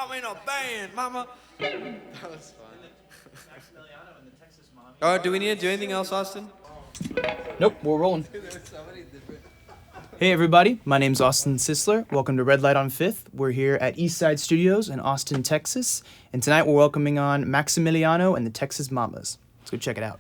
I'm in a band, mama. That was fun. Maximiliano and the Texas Mom. All right, do we need to do anything else, Austin? Nope, we're rolling. Hey everybody, my name's Austin Sisler. Welcome to Red Light on 5th. We're here at Eastside Studios in Austin, Texas. And tonight we're welcoming on Maximiliano and the Texas Mamas. Let's go check it out.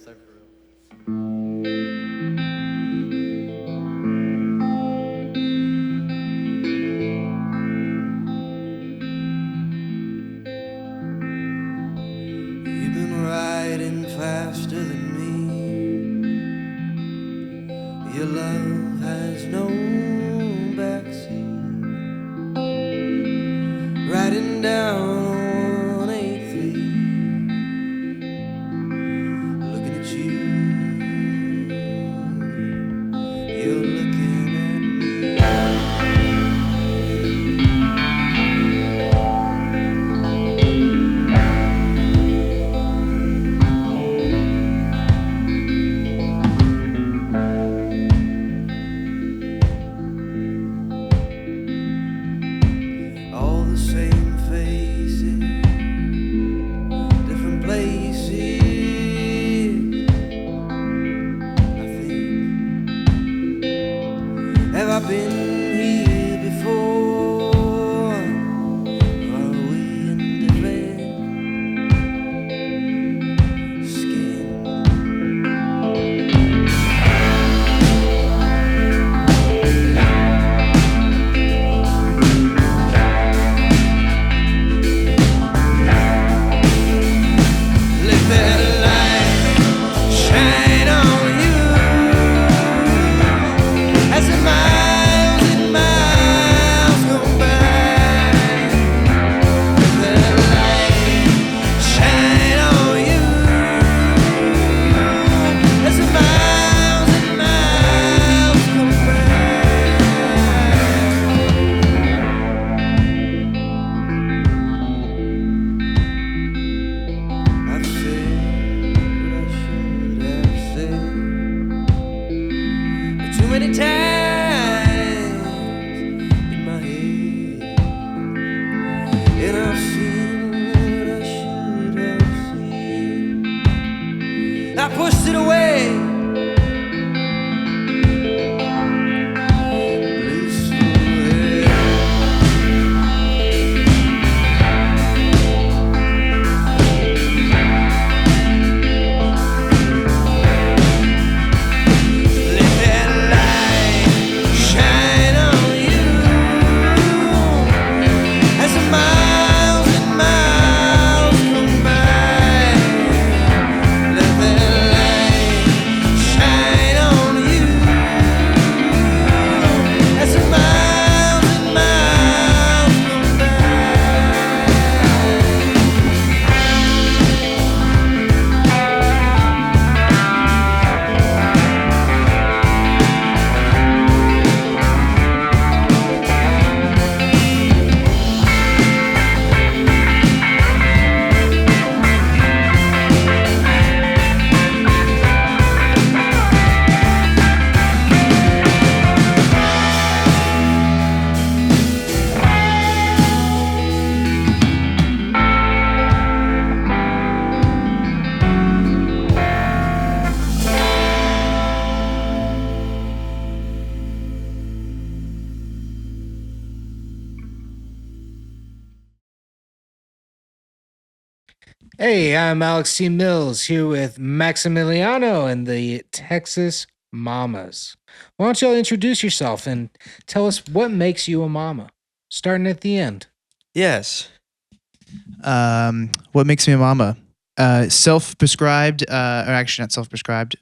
start for real. You've been riding faster than me. Your love has no backseat. Riding down 183, looking at you. You're looking at me. All the same faces, different places. I think, have I been here before? Are we in different skin? Let that light shine on you as the miles and miles go by. Let that light shine on you as the miles and miles go by. I've said what I should have said too many times in my head, and I've seen what I should have seen. I pushed it away. Blissful head. Let that light shine on you as the miles and miles come by. Let that light shine on you as the miles and miles come by. Hey, I'm Alex T. Mills here with Maximiliano and the Texas Mamas. Why don't y'all introduce yourself and tell us what makes you a mama? Starting at the end. Yes. What makes me a mama? Self-prescribed, or actually not self-prescribed.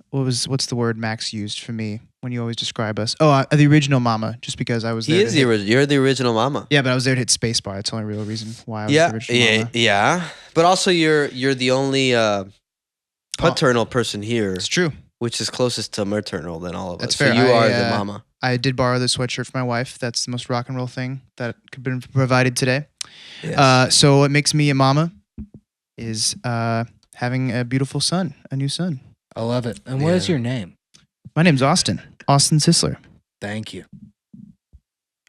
What's the word Max used for me when you always describe us? Oh, the original mama, just because I was there. He is the original. You're the original mama. Yeah, but I was there to hit spacebar. That's the only real reason why I was Yeah, the original yeah, mama. yeah. But also, you're the only paternal person here, It's true. which is closest to maternal than all of That's us. fair. So you I, are the mama. I did borrow this sweatshirt for my wife. That's the most rock and roll thing that could have been provided today. Yes. So what makes me a mama is having a beautiful son, a new son. I love it. And what is Yeah. your name? My name's Austin Sisler. Thank you.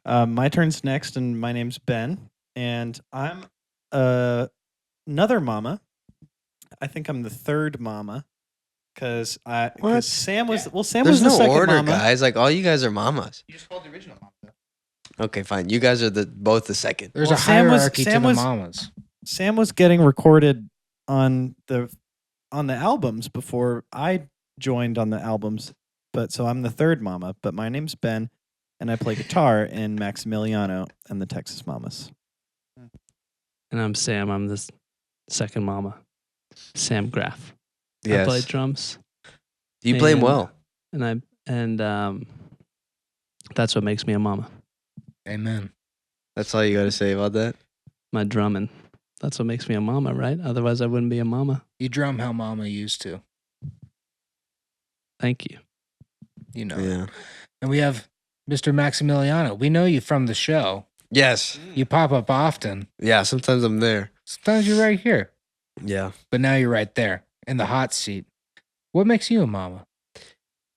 My turn's next, and my name's Ben, and I'm another mama. I think I'm the third mama because What? Sam was Sam There's was the no second order, mama. guys. Like all you guys are mamas. You just called the original mama, though. Okay, fine. You guys are both the second. There's Well, a Sam was- hierarchy Sam to the was- mamas. Sam was getting recorded on the on the albums before I joined on the albums. But so I'm the third mama, but my name's Ben, and I play guitar in Maximiliano and the Texas Mamas. And I'm Sam. I'm the second mama, Sam Graff. Yes. I play drums. You play him And- well. And that's what makes me a mama. Amen. That's all you got to say about that. My drumming. That's what makes me a mama, right? Otherwise, I wouldn't be a mama. You drum how Mama used to. Thank you. You know. Yeah. And we have Mr. Maximiliano. We know you from the show. Yes. You pop up often. Yeah. Sometimes I'm there. Sometimes you're right here, Yeah. but now you're right there in the hot seat. What makes you a mama?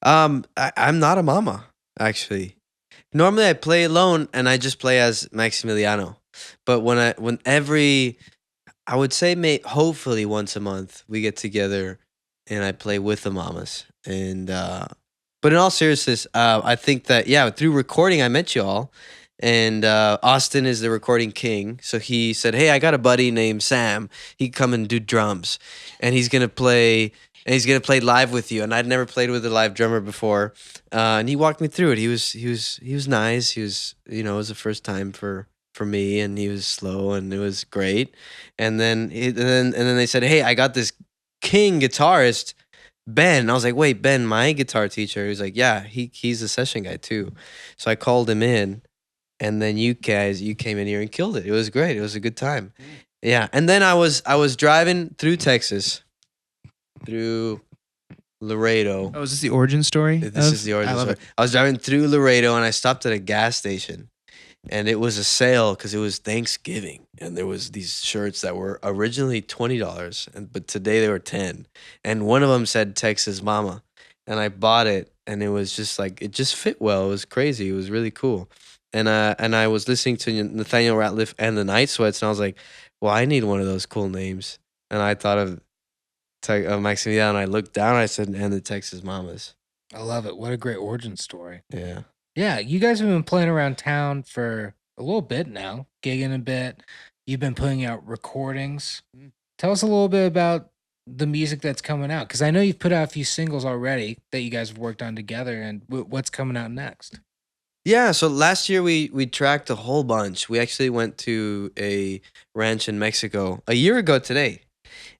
I'm not a mama, actually. Normally I play alone and I just play as Maximiliano. But I would say hopefully once a month we get together and I play with the mamas. And but in all seriousness, I think that through recording I met you all. And Austin is the recording king. So he said, "Hey, I got a buddy named Sam. He can come and do drums. And he's gonna play live with you." And I'd never played with a live drummer before. And he walked me through it. He was nice. He was, it was the first time for me, and he was slow, and it was great. And then they said, "Hey, I got this king guitarist, Ben." And I was like, "Wait, Ben, my guitar teacher?" He was like, "Yeah, he's a session guy too." So I called him in, and then you came in here and killed it. It was great. It was a good time. Yeah. And then I was driving through Texas, through Laredo. Oh, is this the origin story? This is the origin I love story. it. I was driving through Laredo and I stopped at a gas station, and it was a sale because it was Thanksgiving, and there was these shirts that were originally $20, but today they were $10, and one of them said Texas Mama, and I bought it, and it was just like, it just fit well. It was crazy. It was really cool. And I was listening to Nathaniel Ratliff and the Night Sweats, and I was like, well, I need one of those cool names. And I thought of Maximiliano, and I looked down, and I said, and the Texas Mamas. I love it. What a great origin story. Yeah. Yeah, you guys have been playing around town for a little bit now, gigging a bit. You've been putting out recordings. Tell us a little bit about the music that's coming out, because I know you've put out a few singles already that you guys have worked on together, and what's coming out next? Yeah, so last year we tracked a whole bunch. We actually went to a ranch in Mexico a year ago today.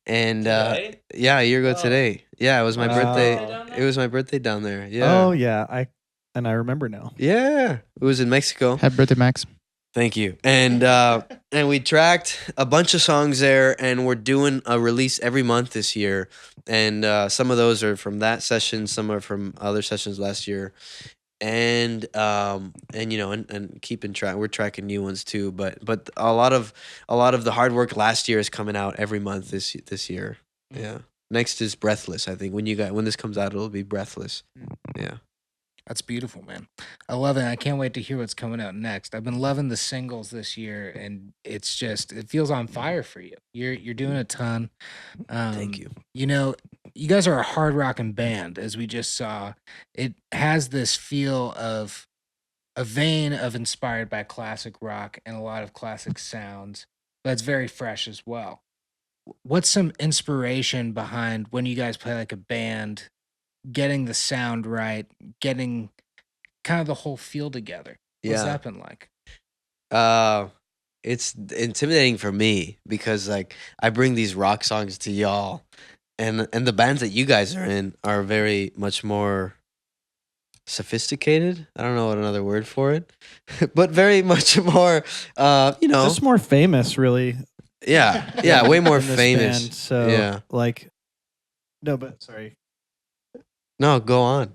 And a year ago today. Yeah, it was my birthday. It was my birthday down there. Yeah. Oh yeah, I remember now. Yeah. It was in Mexico. Happy birthday, Max. Thank you. And and we tracked a bunch of songs there, and we're doing a release every month this year. And some of those are from that session, some are from other sessions last year. And keeping track, we're tracking new ones too. But a lot of the hard work last year is coming out every month this year. Yeah. Next is Breathless. I think when this comes out, it'll be Breathless. Yeah. That's beautiful, man. I love it. I can't wait to hear what's coming out next. I've been loving the singles this year, and it feels on fire for you. You're doing a ton. Thank you. You guys are a hard rocking band, as we just saw. It has this feel of a vein of inspired by classic rock and a lot of classic sounds, but it's very fresh as well. What's some inspiration behind when you guys play like a band, getting the sound right, getting kind of the whole feel together? What's that been like? It's intimidating for me because like I bring these rock songs to y'all, and the bands that you guys are in are very much more sophisticated. I don't know what another word for it, but very much more, Just more famous, really. Yeah, way more in this famous. band. So Yeah. no, but sorry. No, go on.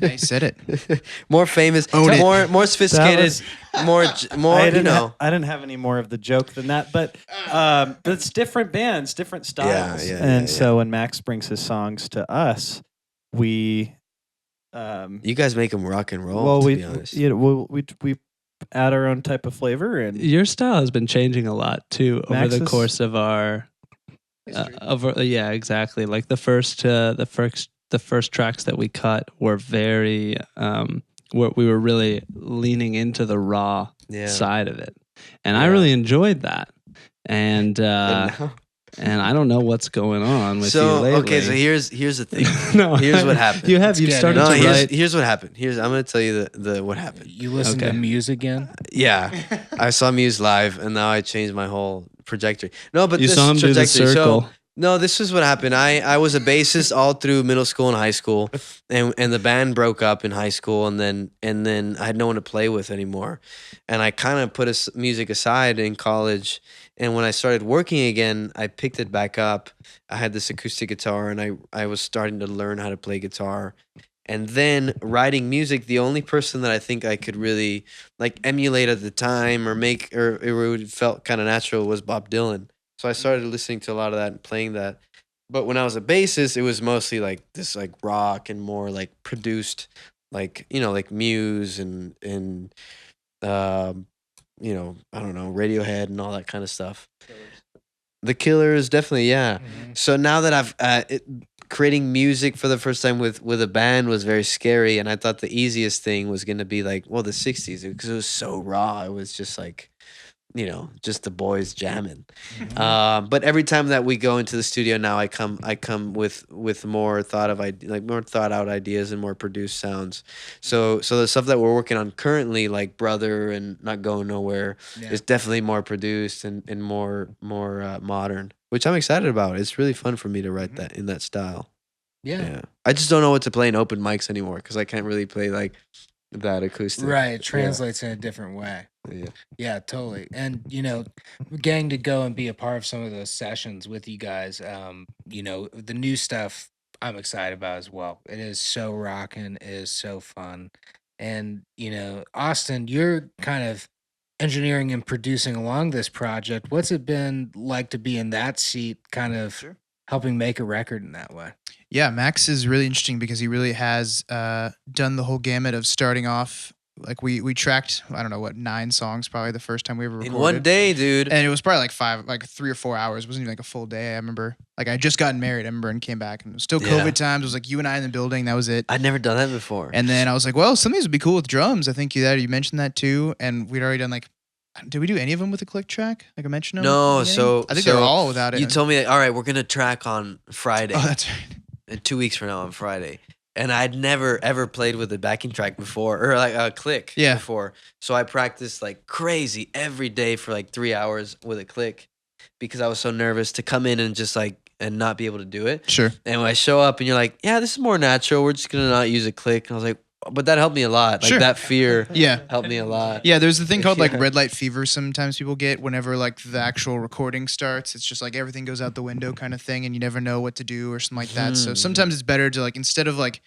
I said it. More famous, Own it. more sophisticated, more. I didn't have any more of the joke than that, but it's different bands, different styles, so when Max brings his songs to us, we. You guys make them rock and roll. Well, to be honest. we add our own type of flavor, and Your style has been changing a lot too over the Max's- course of our. Yeah, exactly. Like the first tracks that we cut were very. We were really leaning into the raw Yeah. side of it, and I really enjoyed that. And But and I don't know what's going on with you So lately. okay, so here's the thing. No, Here's what happened. You've get started No, to write. here's what happened. I'm gonna tell you the what happened. You listen to Okay. Muse again? Yeah, I saw Muse live, and now I changed my whole trajectory. No, but You this saw him do the trajectory. circle. So no, this is what happened. I was a bassist all through middle school and high school, and the band broke up in high school, and then I had no one to play with anymore, and I kind of put music aside in college. And when I started working again, I picked it back up. I had this acoustic guitar, and I was starting to learn how to play guitar. And then writing music, the only person that I think I could really like emulate at the time or make or it would felt kind of natural was Bob Dylan. So I started listening to a lot of that and playing that. But when I was a bassist, it was mostly like this like rock and more like produced, like like Muse and I don't know, Radiohead and all that kind of stuff. The Killers, definitely, yeah. Mhm. So now that I've creating music for the first time with a band was very scary, and I thought the easiest thing was gonna be like, well, the '60s because it was so raw. It was just like, just the boys jamming. But every time that we go into the studio now, I come with more more thought out ideas and more produced sounds. So the stuff that we're working on currently, like Brother and Not Going Nowhere, Yeah. is definitely more produced and more modern, which I'm excited about. It's really fun for me to write that in that style. Yeah. Yeah, I just don't know what to play in open mics anymore because I can't really play like that acoustic. Right. It translates in a different way. Yeah. Yeah, totally. And getting to go and be a part of some of those sessions with you guys, the new stuff I'm excited about as well. It is so rocking, it is so fun. And, Austin, you're kind of engineering and producing along this project. What's it been like to be in that seat, kind of Sure. helping make a record in that way? Yeah, Max is really interesting because he really has done the whole gamut of starting off. Like we tracked, I don't know what, 9 songs probably the first time we ever recorded. In one day, dude. And it was probably like 3 or 4 hours. It wasn't even like a full day. I remember, like I just gotten married. I remember and came back, and it was still Yeah. COVID times. It was like you and I in the building. That was it. I'd never done that before. And then I was like, well, some of these would be cool with drums. I think you mentioned that too. And we'd already done like, did we do any of them with a click track? Like I mentioned them? No, at the beginning? so I think they were so all without it. You told me that, all right, we're gonna track on Friday. Oh, that's right. And 2 weeks from now on Friday. And I'd never ever played with a backing track before or like a click Yeah. before. So I practiced like crazy every day for like 3 hours with a click because I was so nervous to come in and just like and not be able to do it. Sure. And when I show up and you're like, yeah, this is more natural. We're just gonna not use a click. And I was like, but that helped me a lot. Like Sure. that fear Yeah. helped me a lot. Yeah, there's the thing called like Yeah. red light fever sometimes people get whenever like the actual recording starts. It's just like everything goes out the window kind of thing and you never know what to do or something like that. So sometimes it's better to like, instead of like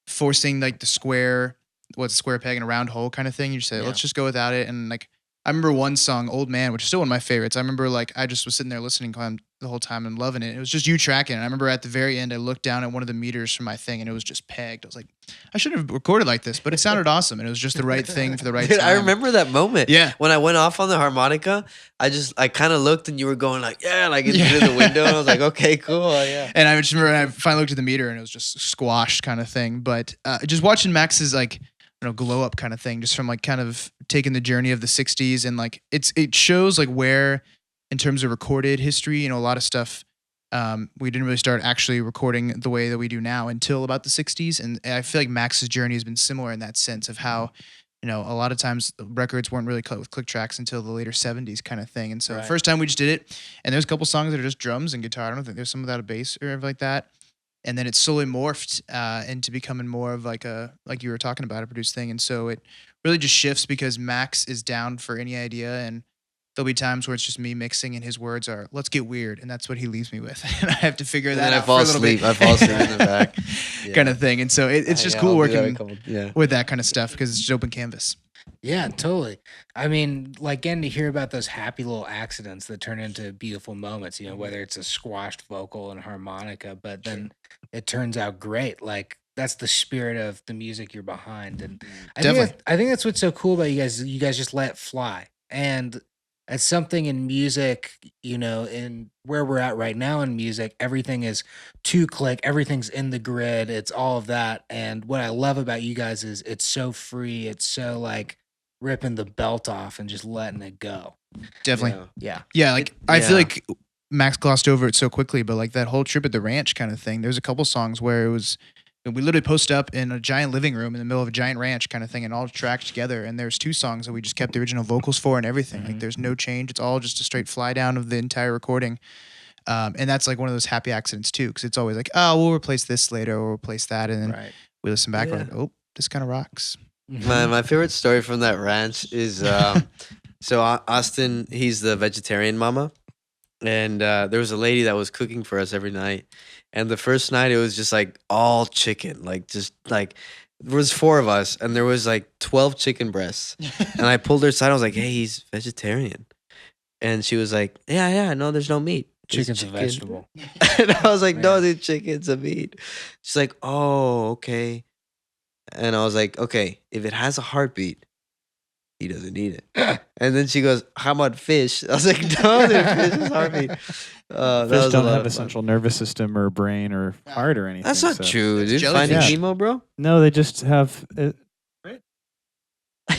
forcing like the square peg in a round hole kind of thing, you just say, let's just go without it. And like, I remember one song, Old Man, which is still one of my favorites. I remember like I just was sitting there listening the whole time and loving it. It was just you tracking. And I remember at the very end, I looked down at one of the meters from my thing and it was just pegged. I was like, I should have recorded like this, but it sounded awesome. And it was just the right thing for the right Dude, time. I remember that moment. Yeah. When I went off on the harmonica, I kind of looked and you were going like, yeah, like into the window. And I was like, okay, cool. Yeah. And I just remember I finally looked at the meter and it was just squashed kind of thing. But just watching Max's like, glow up kind of thing, just from like kind of taking the journey of the 60s and like it shows like where in terms of recorded history, a lot of stuff we didn't really start actually recording the way that we do now until about the 60s. And I feel like Max's journey has been similar in that sense of how, a lot of times records weren't really cut with click tracks until the later 70s kind of thing. And so the first time we just did it, and there's a couple songs that are just drums and guitar. I don't think there's some without a bass or anything like that. And then it slowly morphed into becoming more of like you were talking about, a produced thing. And so it really just shifts because Max is down for any idea. And there'll be times where it's just me mixing and his words are, let's get weird. And that's what he leaves me with. And I have to figure that out for a little bit. I fall asleep in the back. Kind of thing. And so it's just cool I'll do that a working couple- with that kind of stuff because it's just open canvas. Yeah, totally. I mean, like getting to hear about those happy little accidents that turn into beautiful moments, whether it's a squashed vocal and harmonica, but then it turns out great. Like that's the spirit of the music you're behind. And Definitely. I think that's what's so cool about you guys. You guys just let it fly. And it's something in music, in where we're at right now in music, everything is 2-click, everything's in the grid, it's all of that. And what I love about you guys is it's so free, it's so like ripping the belt off and just letting it go. Definitely. Yeah. Yeah, like I feel yeah. like Max glossed over it so quickly, but like that whole trip at the ranch kind of thing. There's a couple songs where it was we literally posted up in a giant living room in the middle of a giant ranch kind of thing, and all tracked together. And there's 2 songs that we just kept the original vocals for and everything. Like there's no change. It's all just a straight fly down of the entire recording. And that's like one of those happy accidents too, because it's always like, oh, we'll replace this later, or we'll replace that, and then we listen back, we're like, oh, this kind of rocks. My favorite story from that ranch is so Austin, he's the vegetarian mama, and there was a lady that was cooking for us every night, and the first night it was just like all chicken, like just like there was 4 of us, and there was like 12 chicken breasts, and I pulled her aside, I was like, hey, he's vegetarian, and she was like, yeah, no, there's no meat. Chicken's a vegetable. And I was like, no, dude, chicken's a meat. She's like, oh, okay. And I was like, okay, if it has a heartbeat, he doesn't need it. And then she goes, how about fish? I was like, no, dude, fish is heartbeat. Fish don't have a central nervous system or brain or heart or anything. That's not true, dude. jellyfish. Finding Nemo, bro? No, they just have.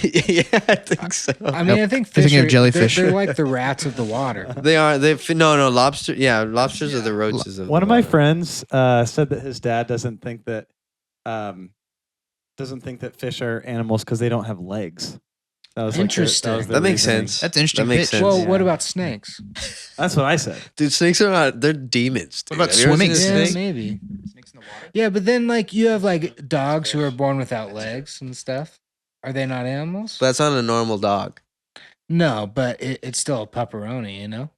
Yeah, I think so. I mean, I think You're fish thinking of are, jellyfish. They're like the rats of the water. They are. No, lobster. Yeah, lobsters are the roaches of One the of my water. friends said that his dad doesn't think that fish are animals because they don't have legs. That was Interesting. Like That makes reasoning. sense. That's an interesting That makes pitch. sense. Well, what about snakes? That's what I said. Dude, snakes are not. They're demons. Dude. What about Have you ever swimming? seen a Yeah, snake? maybe. Snakes in the water. Yeah, but then like you have like dogs who are born without legs and stuff. Are they not animals? That's not a normal dog. No, but it's still a pepperoni, you know?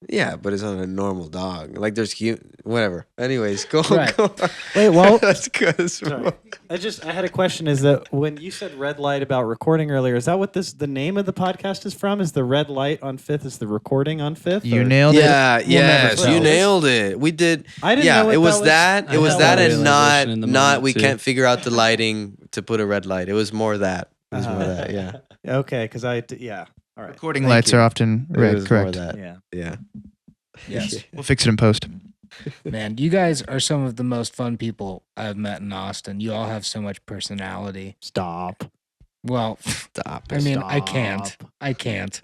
Yeah, but it's not a normal dog. Like there's whatever. Anyways, go. Right. Go. Wait, well, Let's go. sorry. I had a question. Is that when you said red light about recording earlier? Is that what the name of the podcast is from? Is the red light on Fifth? Is the recording on Fifth? You or- nailed it. Yeah, never yes, tell. you nailed it. We did. I didn't Yeah, know what it was that that. It was I that, had and realization in the not moment, we too. can't figure out the lighting to put a red light. It was more that. It was more Uh-huh. that. Yeah. Okay, because yeah. All right. Recording Thank lights you. are often It red, was correct. More that. Yeah. Yeah. Yes. We'll fix it in post. Man, you guys are some of the most fun people I've met in Austin. You all have so much personality. Stop. Well, Stop. I mean, I can't. Stop. I can't.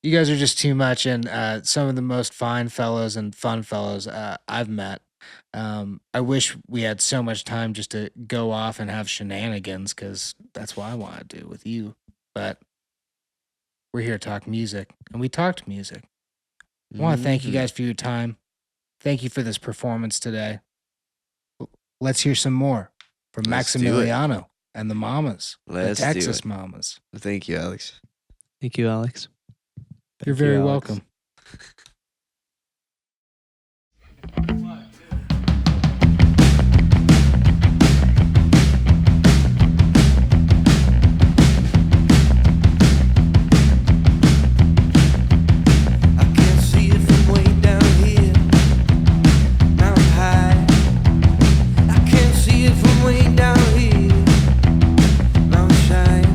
You guys are just too much, and some of the most fine fellows and fun fellows I've met. I wish we had so much time just to go off and have shenanigans, because that's what I want to do with you. But we're here to talk music, and we talked music. I want to thank you guys for your time. Thank you for this performance today. Let's hear some more from Let's do it. Maximiliano and the Mamas, Let's the do Texas it. Mamas. Thank you, Alex. Thank you, Alex. You're Thank you, very Alex. welcome. I can't see it from way down here, mountain high. I can't see it from way down here, mountain shine.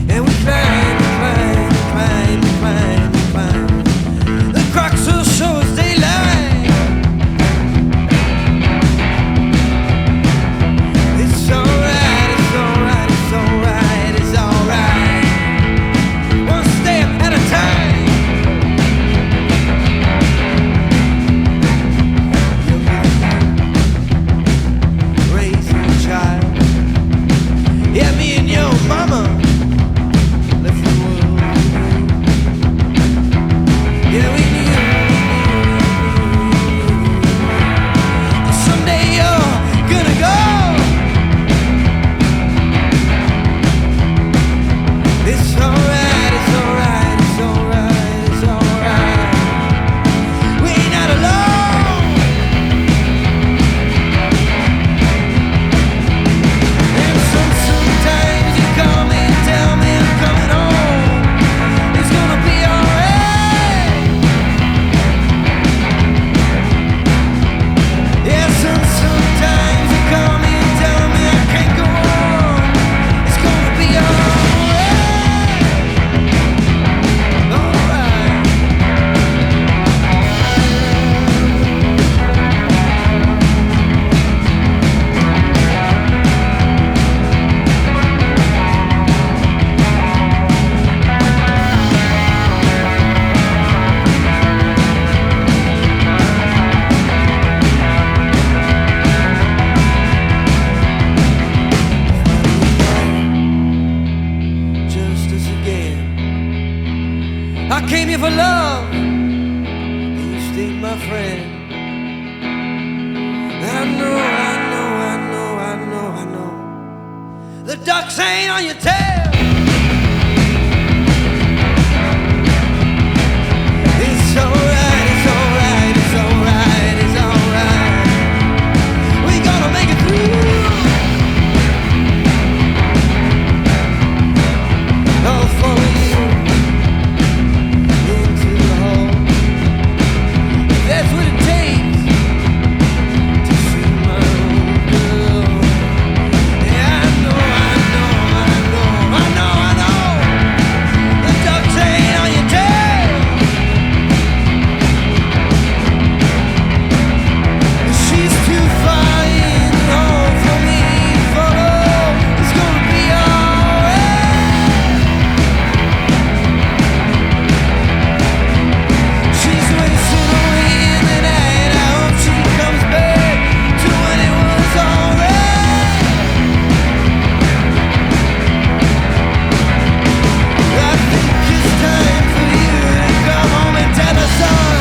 And we climb, climb, climb, climb, climb. love, and you stay my friend. I know, I know, I know, I know, I know. The ducks ain't on your tail. It's alright, it's alright, it's alright, it's alright. We gonna make it through. I'll follow you into the hole. If that's what it takes to see my own girl. Yeah, I know, I know, I know, I know, I know. The ducks ain't on your tail. She's too far in the hole for me to follow. It's gonna be alright. She's wasting away in the night. I hope she comes back to when it was alright. I think it's time for you to come home and tell us all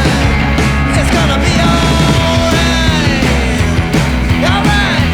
it's gonna be alright. Alright.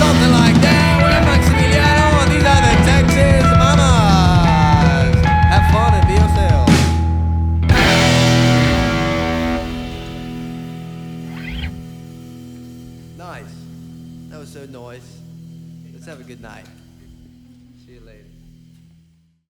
Something like that. We're Maximiliano, and these are the Texas Mamas. Have fun and be yourself. Nice. That was so nice. Let's have a good night.